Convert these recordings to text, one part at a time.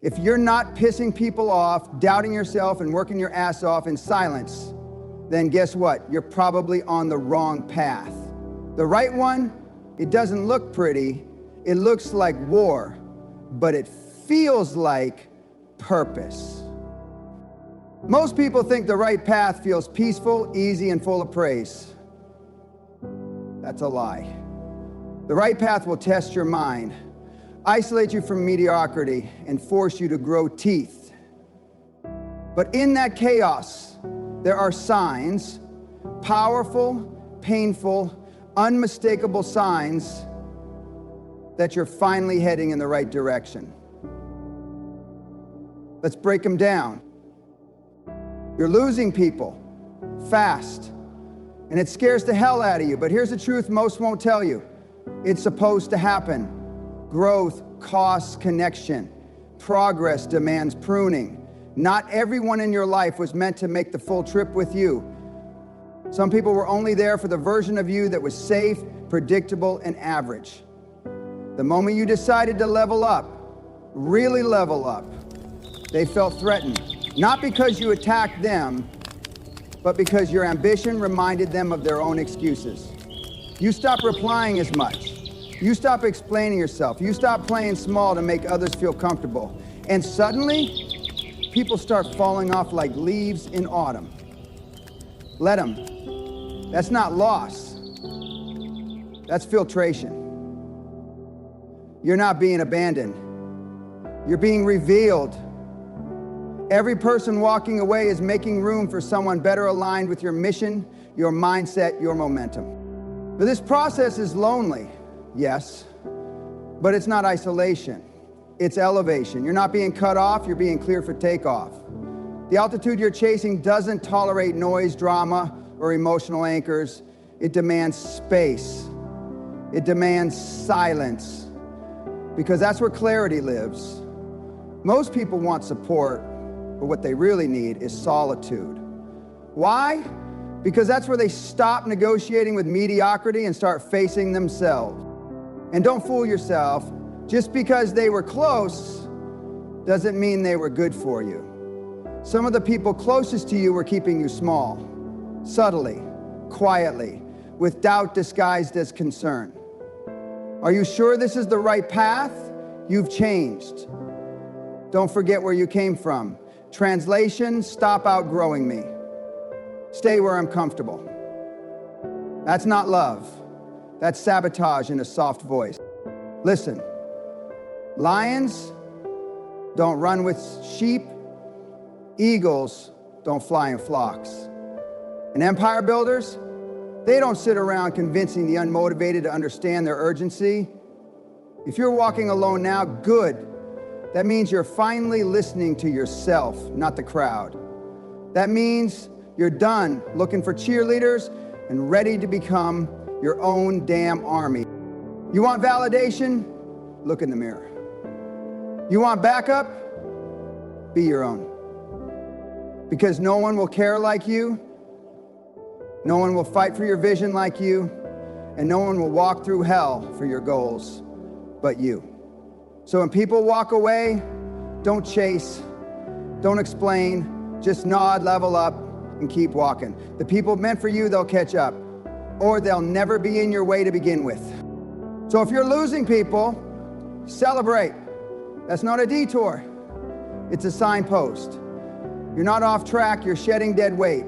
If you're not pissing people off, doubting yourself, and working your ass off in silence, then guess what? You're probably on the wrong path. The right one, it doesn't look pretty. It looks like war, but it feels like purpose. Most people think the right path feels peaceful, easy, and full of praise. That's a lie. The right path will test your mind, isolate you from mediocrity, and force you to grow teeth. But in that chaos, there are signs, powerful, painful, unmistakable signs that you're finally heading in the right direction. Let's break them down. You're losing people fast, and it scares the hell out of you. But here's the truth most won't tell you. It's supposed to happen. Growth costs connection. Progress demands pruning. Not everyone in your life was meant to make the full trip with you. Some people were only there for the version of you that was safe, predictable, and average. The moment you decided to level up, really level up, they felt threatened. Not because you attacked them, but because your ambition reminded them of their own excuses. You stopped replying as much. You stop explaining yourself. You stop playing small to make others feel comfortable. And suddenly, people start falling off like leaves in autumn. Let them. That's not loss. That's filtration. You're not being abandoned. You're being revealed. Every person walking away is making room for someone better aligned with your mission, your mindset, your momentum. But this process is lonely. Yes, but it's not isolation. It's elevation. You're not being cut off, you're being cleared for takeoff. The altitude you're chasing doesn't tolerate noise, drama, or emotional anchors. It demands space. It demands silence, because that's where clarity lives. Most people want support, but what they really need is solitude. Why? Because that's where they stop negotiating with mediocrity and start facing themselves. And don't fool yourself, just because they were close doesn't mean they were good for you. Some of the people closest to you were keeping you small, subtly, quietly, with doubt disguised as concern. Are you sure this is the right path? You've changed. Don't forget where you came from. Translation, stop outgrowing me. Stay where I'm comfortable. That's not love. That's sabotage in a soft voice. Listen, lions don't run with sheep. Eagles don't fly in flocks. And empire builders, they don't sit around convincing the unmotivated to understand their urgency. If you're walking alone now, good. That means you're finally listening to yourself, not the crowd. That means you're done looking for cheerleaders and ready to become your own damn army. You want validation? Look in the mirror. You want backup? Be your own. Because no one will care like you, no one will fight for your vision like you, and no one will walk through hell for your goals but you. So when people walk away, don't chase, don't explain, just nod, level up, and keep walking. The people meant for you, they'll catch up, or they'll never be in your way to begin with. So if you're losing people, celebrate. That's not a detour. It's a signpost. You're not off track, you're shedding dead weight.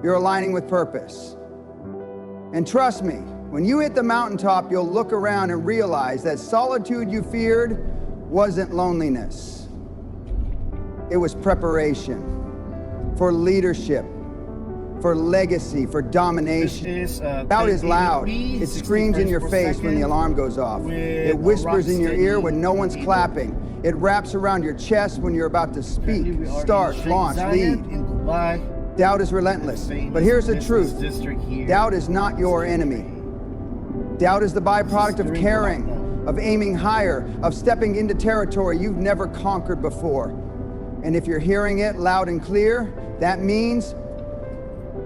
You're aligning with purpose. And trust me, when you hit the mountaintop, you'll look around and realize that solitude you feared wasn't loneliness. It was preparation for leadership, for legacy, for domination. Doubt is loud. It screams in your face when the alarm goes off. It whispers in your ear when no one's clapping. It wraps around your chest when you're about to speak, start, launch, lead. Doubt is relentless. But here's the truth. Doubt is not your enemy. Doubt is the byproduct of caring, of aiming higher, of stepping into territory you've never conquered before. And if you're hearing it loud and clear, that means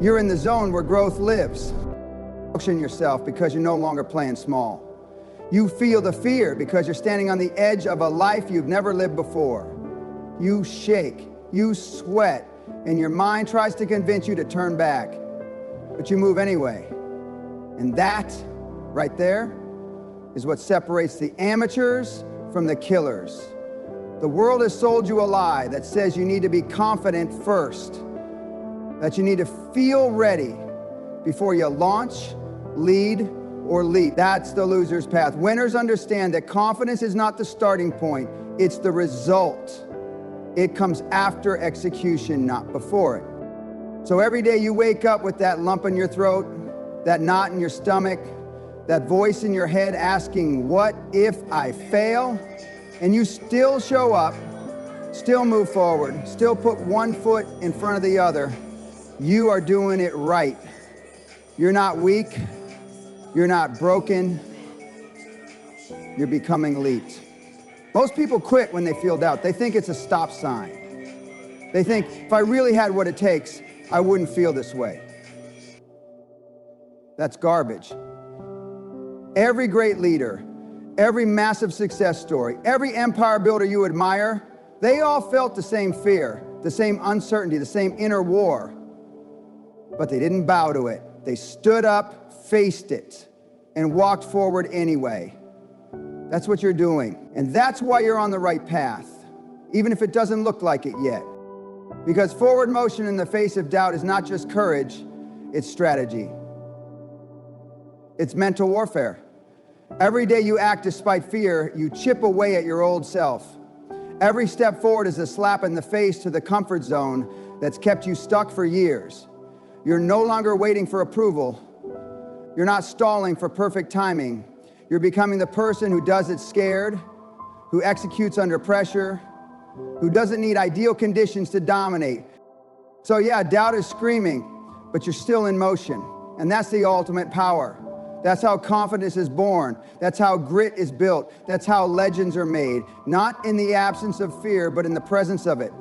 you're in the zone where growth lives. Function yourself because you're no longer playing small. You feel the fear because you're standing on the edge of a life you've never lived before. You shake, you sweat, and your mind tries to convince you to turn back. But you move anyway. And that, right there, is what separates the amateurs from the killers. The world has sold you a lie that says you need to be confident first, that you need to feel ready before you launch, lead, or leap. That's the loser's path. Winners understand that confidence is not the starting point, it's the result. It comes after execution, not before it. So every day you wake up with that lump in your throat, that knot in your stomach, that voice in your head asking, what if I fail? And you still show up, still move forward, still put one foot in front of the other. You are doing it right. You're not weak. You're not broken. You're becoming elite. Most people quit when they feel doubt. They think it's a stop sign. They think, if I really had what it takes, I wouldn't feel this way. That's garbage. Every great leader, every massive success story, every empire builder you admire, they all felt the same fear, the same uncertainty, the same inner war. But they didn't bow to it. They stood up, faced it, and walked forward anyway. That's what you're doing. And that's why you're on the right path, even if it doesn't look like it yet. Because forward motion in the face of doubt is not just courage, it's strategy. It's mental warfare. Every day you act despite fear, you chip away at your old self. Every step forward is a slap in the face to the comfort zone that's kept you stuck for years. You're no longer waiting for approval. You're not stalling for perfect timing. You're becoming the person who does it scared, who executes under pressure, who doesn't need ideal conditions to dominate. So yeah, doubt is screaming, but you're still in motion. And that's the ultimate power. That's how confidence is born. That's how grit is built. That's how legends are made. Not in the absence of fear, but in the presence of it.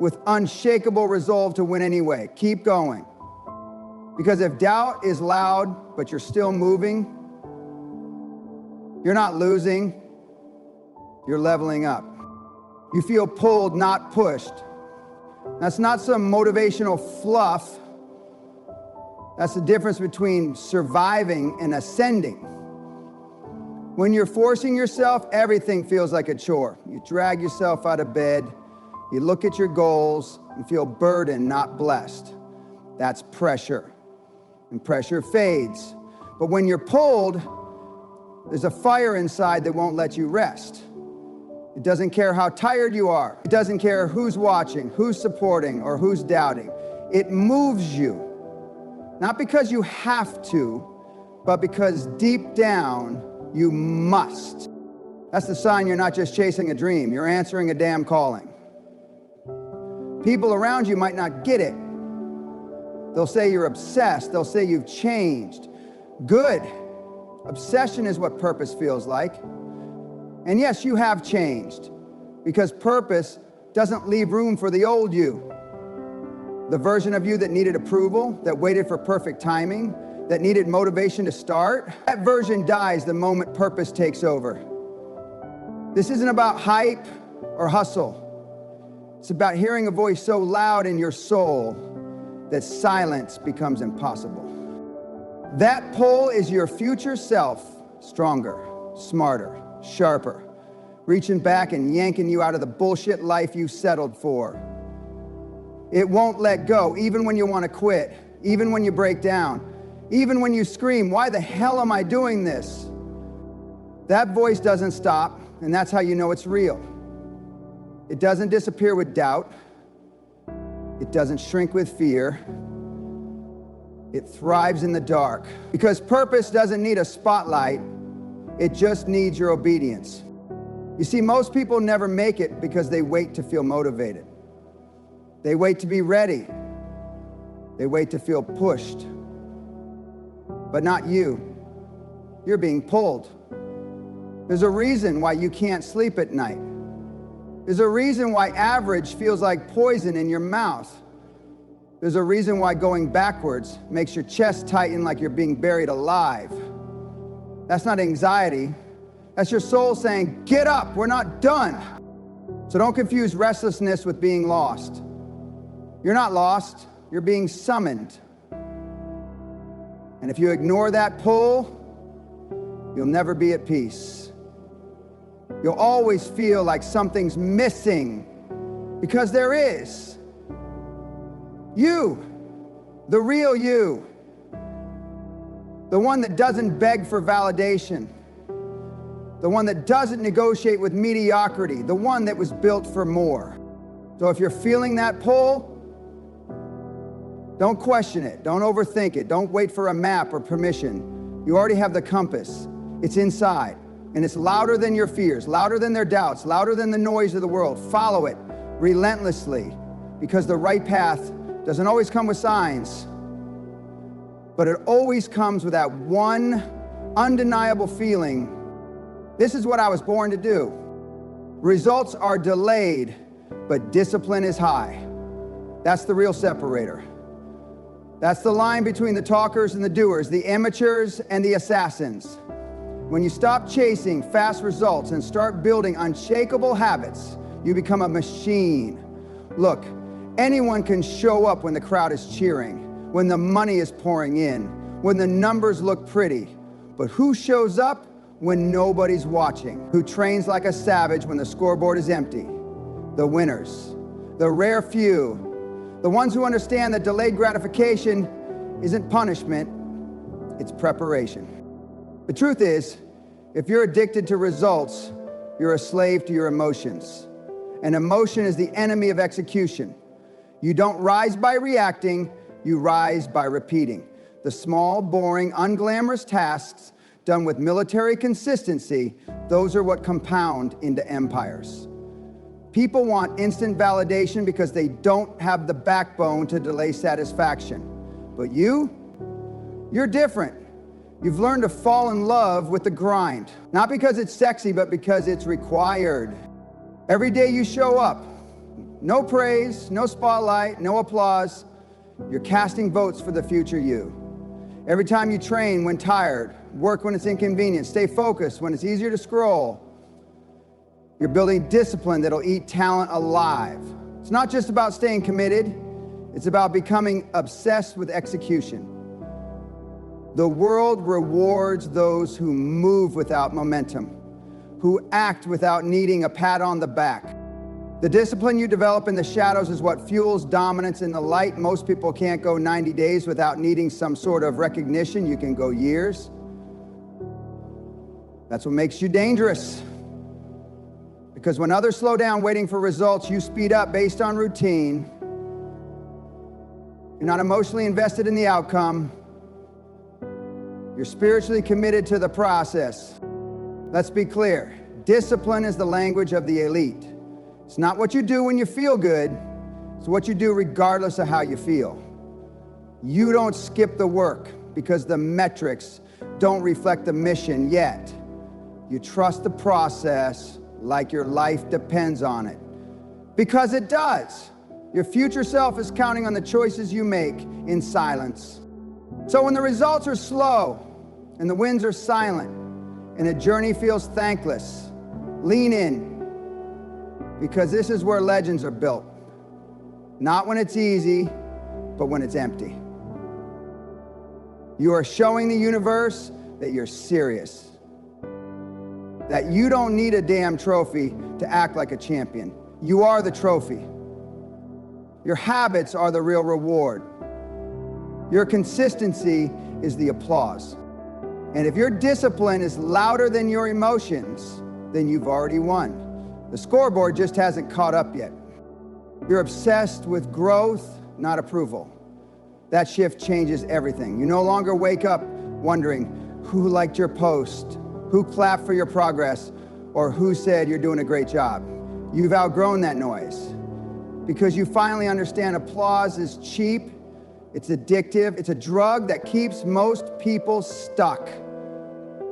With unshakable resolve to win anyway. Keep going. Because if doubt is loud, but you're still moving, you're not losing, you're leveling up. You feel pulled, not pushed. That's not some motivational fluff. That's the difference between surviving and ascending. When you're forcing yourself, everything feels like a chore. You drag yourself out of bed, you look at your goals and feel burdened, not blessed. That's pressure. And pressure fades. But when you're pulled, there's a fire inside that won't let you rest. It doesn't care how tired you are. It doesn't care who's watching, who's supporting, or who's doubting. It moves you. Not because you have to, but because deep down, you must. That's the sign you're not just chasing a dream, you're answering a damn calling. People around you might not get it. They'll say you're obsessed, they'll say you've changed. Good. Obsession is what purpose feels like. And yes, you have changed, because purpose doesn't leave room for the old you. The version of you that needed approval, that waited for perfect timing, that needed motivation to start, that version dies the moment purpose takes over. This isn't about hype or hustle. It's about hearing a voice so loud in your soul that silence becomes impossible. That pull is your future self, stronger, smarter, sharper, reaching back and yanking you out of the bullshit life you settled for. It won't let go, even when you want to quit, even when you break down, even when you scream, why the hell am I doing this? That voice doesn't stop, and that's how you know it's real. It doesn't disappear with doubt. It doesn't shrink with fear. It thrives in the dark. Because purpose doesn't need a spotlight, it just needs your obedience. You see, most people never make it because they wait to feel motivated. They wait to be ready. They wait to feel pushed. But not you. You're being pulled. There's a reason why you can't sleep at night. There's a reason why average feels like poison in your mouth. There's a reason why going backwards makes your chest tighten like you're being buried alive. That's not anxiety. That's your soul saying, get up, we're not done. So don't confuse restlessness with being lost. You're not lost, you're being summoned. And if you ignore that pull, you'll never be at peace. You'll always feel like something's missing, because there is. You, the real you, the one that doesn't beg for validation, the one that doesn't negotiate with mediocrity, the one that was built for more. So if you're feeling that pull, don't question it, don't overthink it, don't wait for a map or permission. You already have the compass. It's inside, and it's louder than your fears, louder than their doubts, louder than the noise of the world. Follow it relentlessly, because the right path doesn't always come with signs, but it always comes with that one undeniable feeling. This is what I was born to do. Results are delayed, but discipline is high. That's the real separator. That's the line between the talkers and the doers, the amateurs and the assassins. When you stop chasing fast results and start building unshakable habits, you become a machine. Look, anyone can show up when the crowd is cheering, when the money is pouring in, when the numbers look pretty. But who shows up when nobody's watching? Who trains like a savage when the scoreboard is empty? The winners, the rare few, the ones who understand that delayed gratification isn't punishment, it's preparation. The truth is, if you're addicted to results, you're a slave to your emotions. And emotion is the enemy of execution. You don't rise by reacting, you rise by repeating. The small, boring, unglamorous tasks done with military consistency, those are what compound into empires. People want instant validation because they don't have the backbone to delay satisfaction. But you're different. You've learned to fall in love with the grind, not because it's sexy, but because it's required. Every day you show up, no praise, no spotlight, no applause, you're casting votes for the future you. Every time you train when tired, work when it's inconvenient, stay focused when it's easier to scroll, you're building discipline that'll eat talent alive. It's not just about staying committed, it's about becoming obsessed with execution. The world rewards those who move without momentum, who act without needing a pat on the back. The discipline you develop in the shadows is what fuels dominance in the light. Most people can't go 90 days without needing some sort of recognition. You can go years. That's what makes you dangerous. Because when others slow down waiting for results, you speed up based on routine. You're not emotionally invested in the outcome. You're spiritually committed to the process. Let's be clear. Discipline is the language of the elite. It's not what you do when you feel good. It's what you do regardless of how you feel. You don't skip the work because the metrics don't reflect the mission yet. You trust the process like your life depends on it. Because it does. Your future self is counting on the choices you make in silence. So when the results are slow and the wins are silent and the journey feels thankless, lean in, because this is where legends are built. Not when it's easy, but when it's empty. You are showing the universe that you're serious, that you don't need a damn trophy to act like a champion. You are the trophy. Your habits are the real reward. Your consistency is the applause. And if your discipline is louder than your emotions, then you've already won. The scoreboard just hasn't caught up yet. You're obsessed with growth, not approval. That shift changes everything. You no longer wake up wondering who liked your post, who clapped for your progress, or who said you're doing a great job. You've outgrown that noise because you finally understand applause is cheap, it's addictive, it's a drug that keeps most people stuck,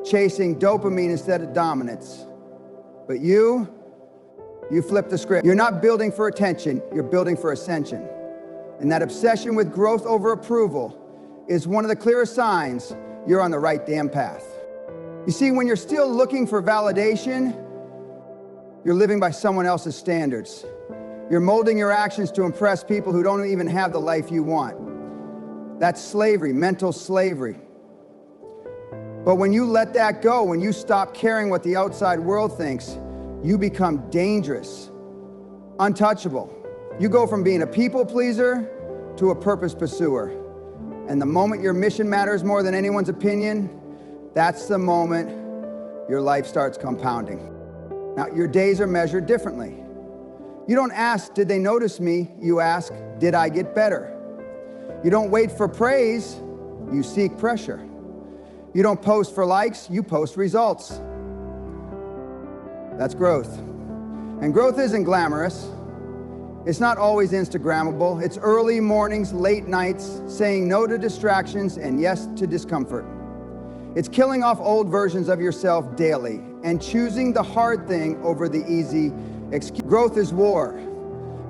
chasing dopamine instead of dominance. But you flip the script. You're not building for attention, you're building for ascension. And that obsession with growth over approval is one of the clearest signs you're on the right damn path. You see, when you're still looking for validation, You're living by someone else's standards. You're molding your actions to impress people who don't even have the life you want. That's slavery, mental slavery. But when you let that go, when you stop caring what the outside world thinks, you become dangerous, untouchable. You go from being a people pleaser to a purpose pursuer. And the moment your mission matters more than anyone's opinion, that's the moment your life starts compounding. Now, your days are measured differently. You don't ask, did they notice me? You ask, did I get better? You don't wait for praise, you seek pressure. You don't post for likes, you post results. That's growth. And growth isn't glamorous. It's not always Instagrammable. It's early mornings, late nights, saying no to distractions and yes to discomfort. It's killing off old versions of yourself daily and choosing the hard thing over the easy excuse. Growth is war,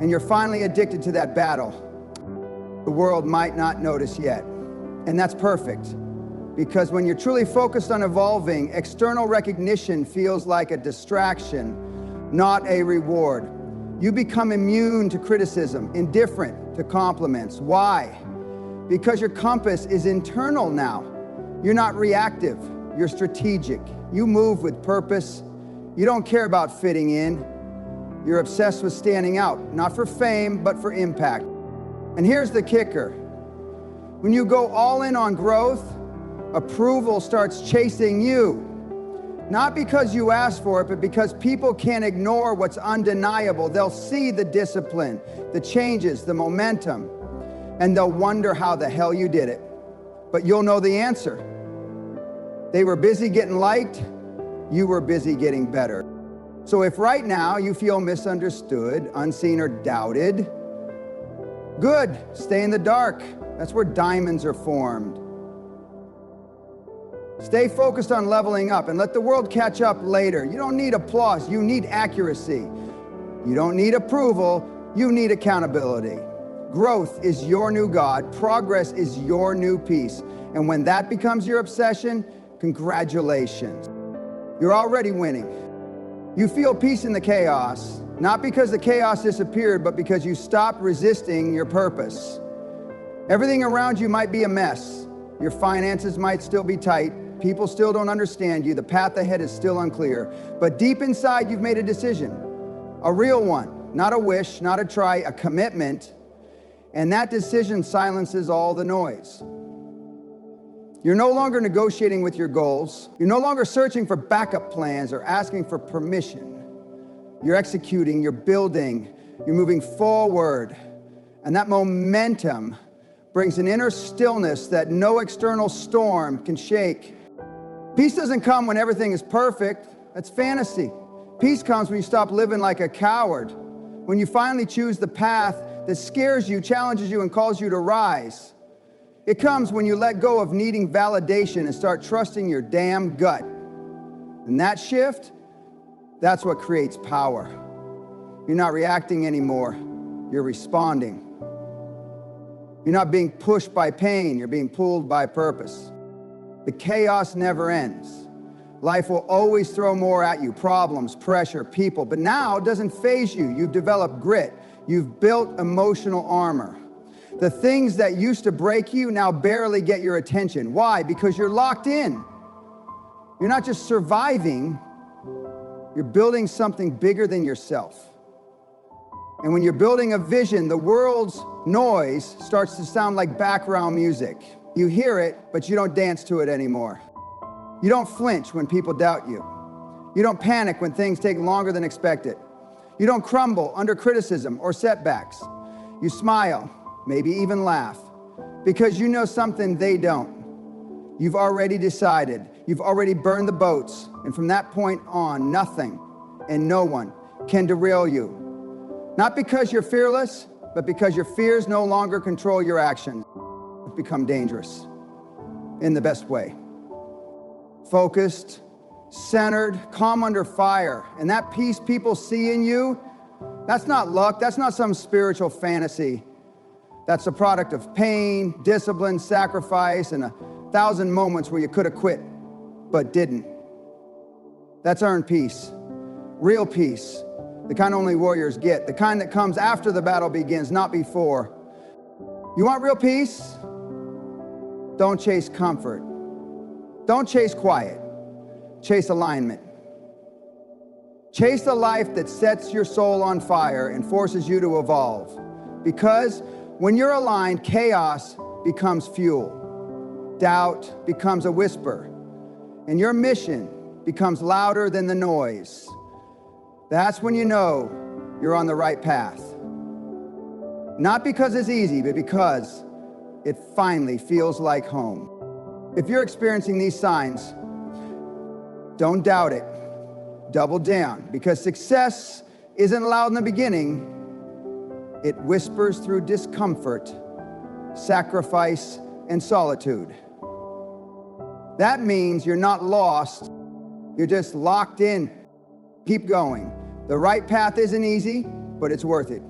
and you're finally addicted to that battle. The world might not notice yet, and that's perfect. Because when you're truly focused on evolving, external recognition feels like a distraction, not a reward. You become immune to criticism, indifferent to compliments. Why? Because your compass is internal now. You're not reactive, you're strategic. You move with purpose. You don't care about fitting in. You're obsessed with standing out, not for fame, but for impact. And here's the kicker. When you go all in on growth, approval starts chasing you. Not because you asked for it, but because people can't ignore what's undeniable. They'll see the discipline, the changes, the momentum, and they'll wonder how the hell you did it. But you'll know the answer. They were busy getting liked, you were busy getting better. So if right now you feel misunderstood, unseen, or doubted, good, stay in the dark. That's where diamonds are formed. Stay focused on leveling up and let the world catch up later. You don't need applause, you need accuracy. You don't need approval, you need accountability. Growth is your new God, progress is your new peace. And when that becomes your obsession, congratulations. You're already winning. You feel peace in the chaos, not because the chaos disappeared, but because you stopped resisting your purpose. Everything around you might be a mess. Your finances might still be tight. People still don't understand you. The path ahead is still unclear. But deep inside, you've made a decision. A real one. Not a wish, not a try, a commitment. And that decision silences all the noise. You're no longer negotiating with your goals. You're no longer searching for backup plans or asking for permission. You're executing, you're building, you're moving forward. And that momentum brings an inner stillness that no external storm can shake. Peace doesn't come when everything is perfect. That's fantasy. Peace comes when you stop living like a coward. When you finally choose the path that scares you, challenges you, and calls you to rise. It comes when you let go of needing validation and start trusting your damn gut. And that shift, that's what creates power. You're not reacting anymore. You're responding. You're not being pushed by pain. You're being pulled by purpose. The chaos never ends. Life will always throw more at you, problems, pressure, people. But now it doesn't faze you. You've developed grit. You've built emotional armor. The things that used to break you now barely get your attention. Why? Because you're locked in. You're not just surviving, you're building something bigger than yourself. And when you're building a vision, the world's noise starts to sound like background music. You hear it, but you don't dance to it anymore. You don't flinch when people doubt you. You don't panic when things take longer than expected. You don't crumble under criticism or setbacks. You smile, maybe even laugh, because you know something they don't. You've already decided. You've already burned the boats. And from that point on, nothing and no one can derail you. Not because you're fearless, but because your fears no longer control your actions. You've become dangerous in the best way. Focused, centered, calm under fire. And that peace people see in you, that's not luck. That's not some spiritual fantasy. That's a product of pain, discipline, sacrifice, and 1,000 moments where you could have quit, but didn't. That's earned peace, real peace, the kind only warriors get, the kind that comes after the battle begins, not before. You want real peace? Don't chase comfort. Don't chase quiet. Chase alignment. Chase a life that sets your soul on fire and forces you to evolve. Because when you're aligned, chaos becomes fuel. Doubt becomes a whisper. And your mission becomes louder than the noise. That's when you know you're on the right path. Not because it's easy, but because it finally feels like home. If you're experiencing these signs, don't doubt it. Double down, because success isn't loud in the beginning. It whispers through discomfort, sacrifice, and solitude. That means you're not lost, you're just locked in. Keep going. The right path isn't easy, but it's worth it.